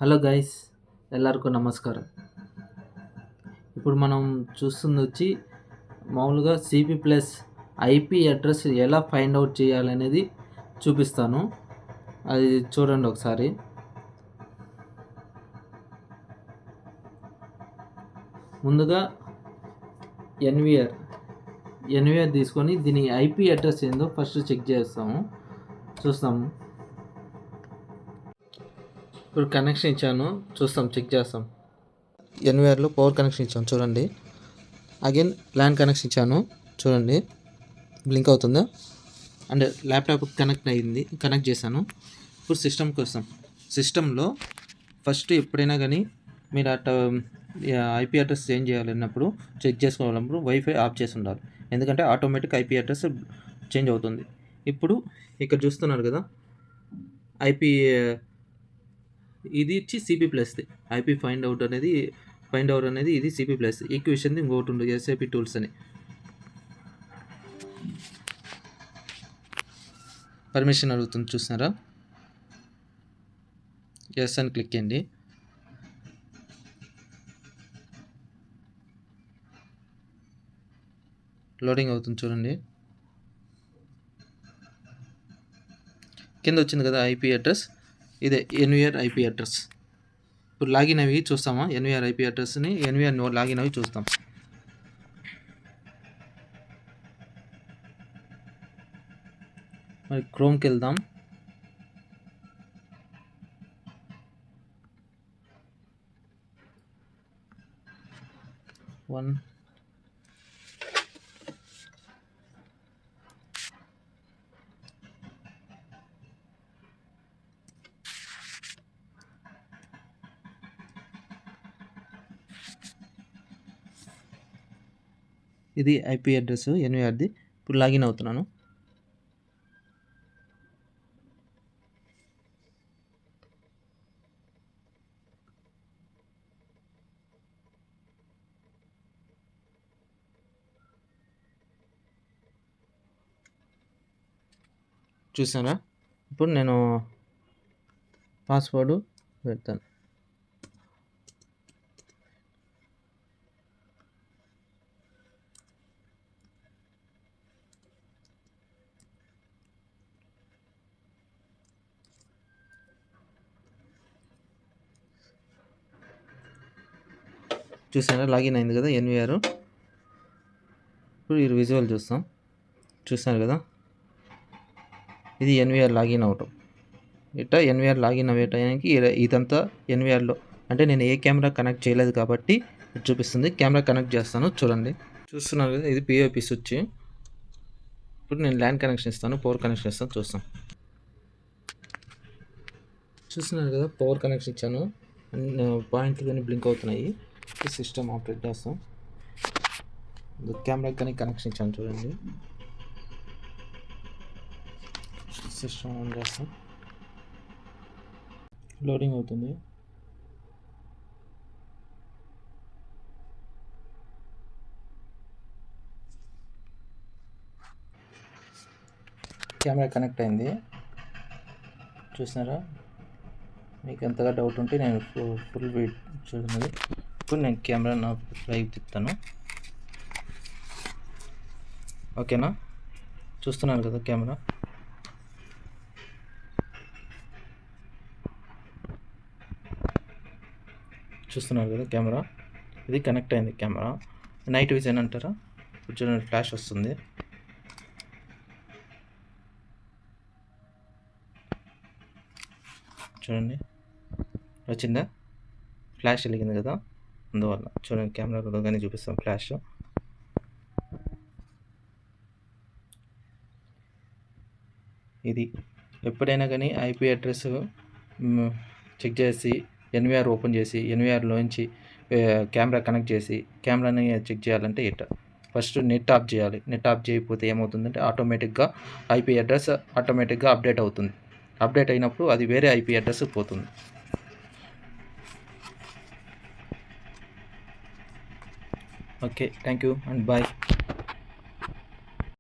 Hello guys, ಎಲ್ಲರಿಗೂ నమస్కారం. ఇప్పుడు మనం చూస్తుంది వచ్చి మామూలుగా సిపి ప్లస్ ఐపీ అడ్రస్ ఎలా ఫైండ్ అవుట్ చేయాలనేది చూపిస్తాను. అది చూడండి ఒకసారి. ముందుగా ఎన్విఆర్ తీసుకొని దీని ఐపీ అడ్రస్ ఏందో ఫస్ట్ చెక్ చూస్తాము. ఇప్పుడు కనెక్షన్ ఇచ్చాను, చెక్ చేస్తాం. ఎన్విఆర్లో పవర్ కనెక్షన్ ఇచ్చాను చూడండి. అగైన్ ల్యాన్ కనెక్షన్ ఇచ్చాను చూడండి, బ్లింక్ అవుతుందా. అండ్ ల్యాప్టాప్ కనెక్ట్ చేశాను. ఇప్పుడు సిస్టమ్కి వస్తాం. సిస్టంలో ఫస్ట్ ఎప్పుడైనా కానీ మీరు ఐపీ అడ్రస్ చేంజ్ చేయాలన్నప్పుడు చెక్ చేసుకోవాలన్నప్పుడు వైఫై ఆఫ్ చేసి ఉండాలి. ఎందుకంటే ఆటోమేటిక్ ఐపీ అడ్రస్ చేంజ్ అవుతుంది. ఇప్పుడు ఇక్కడ చూస్తున్నారు కదా, ఐపీ ఇది ఇచ్చి సిపి ప్లస్ది ఐపీ ఫైండ్ అవుట్ అనేది ఇది సిపి ప్లస్. ఈక్వేషన్ ఇంకోటి ఉంటుంది ఎస్ఐపి టూల్స్ అని. పర్మిషన్ అడుగుతుంది చూస్తున్నారా, ఎస్ అని క్లిక్ చేయండి. లోడింగ్ అవుతుంది చూడండి. కింద వచ్చింది కదా ఐపీ అడ్రస్, ఇదే ఎన్విఆర్ ఐపీ అడ్రస్. ఇప్పుడు లాగిన్ అవి చూస్తామా, ఎన్విఆర్ ఐపీ అడ్రస్ని ఎన్విఆర్ లాగిన్ అవి చూస్తాం. మరి క్రోమ్కి వెళ్దాం. ఇది ఐపీ అడ్రస్ ఎన్విఆర్ది. ఇప్పుడు లాగిన్ అవుతున్నాను. చూసారా, ఇప్పుడు నేను పాస్వర్డ్ పెడతాను. చూసారా, లాగిన్ అయింది కదా ఎన్విఆర్. ఇప్పుడు ఈ విజువల్ చూస్తున్నారు కదా, ఇది ఎన్విఆర్ లాగిన్ అవటం. ఎన్విఆర్ లాగిన్ అవ్వటానికి ఇదంతా ఎన్విఆర్లో, అంటే నేను ఏ కెమెరా కనెక్ట్ చేయలేదు కాబట్టి చూపిస్తుంది. కెమెరా కనెక్ట్ చేస్తాను చూడండి. చూస్తున్నారు కదా, ఇది పిఓపి స్విచ్. ఇప్పుడు నేను ల్యాన్ కనెక్షన్ ఇస్తాను, పవర్ కనెక్షన్ ఇస్తాను చూస్తాం. చూస్తున్నారు కదా, పవర్ కనెక్షన్ ఇచ్చాను, పాయింట్లు కానీ బ్లింక్ అవుతున్నాయి. సిస్టమ్ ఆపరేట్ చేస్తాం. కెమెరా కానీ కనెక్షన్ ఇచ్చాను చూడండి. సిస్టమ్ ఆన్ చేస్తాం. లోడింగ్ అవుతుంది. కెమెరా కనెక్ట్ అయింది చూస్తున్నారా. మీకు ఎంతగా డౌట్ ఉంటే నేను ఫుల్ వెయిట్ చూడండి. ఇప్పుడు నేను కెమెరా నా లైవ్ తిప్పుతాను. ఓకేనా, చూస్తున్నారు కదా కెమెరా. చూస్తున్నారు కదా కెమెరా, ఇది కనెక్ట్ అయింది కెమెరా. నైట్ విజన్ అంటారా, చూడండి ఫ్లాష్ వస్తుంది. చూడండి వచ్చిందా, ఫ్లాష్ వెలిగింది కదా, అందువల్ల చూడండి కెమెరా కానీ చూపిస్తాం ఫ్లాష్. ఇది ఎప్పుడైనా కానీ ఐపీ అడ్రస్ చెక్ చేసి ఎన్విఆర్ ఓపెన్ చేసి ఎన్విఆర్లోంచి కెమెరా కనెక్ట్ చేసి కెమెరాని చెక్ చేయాలంటే ఫస్ట్ నెట్ ఆఫ్ చేయాలి. నెట్ ఆఫ్ చేయకపోతే ఏమవుతుందంటే ఆటోమేటిక్గా ఐపీ అడ్రస్ అప్డేట్ అవుతుంది. అప్డేట్ అయినప్పుడు అది వేరే ఐపీ అడ్రస్ పోతుంది. Okay, thank you and bye.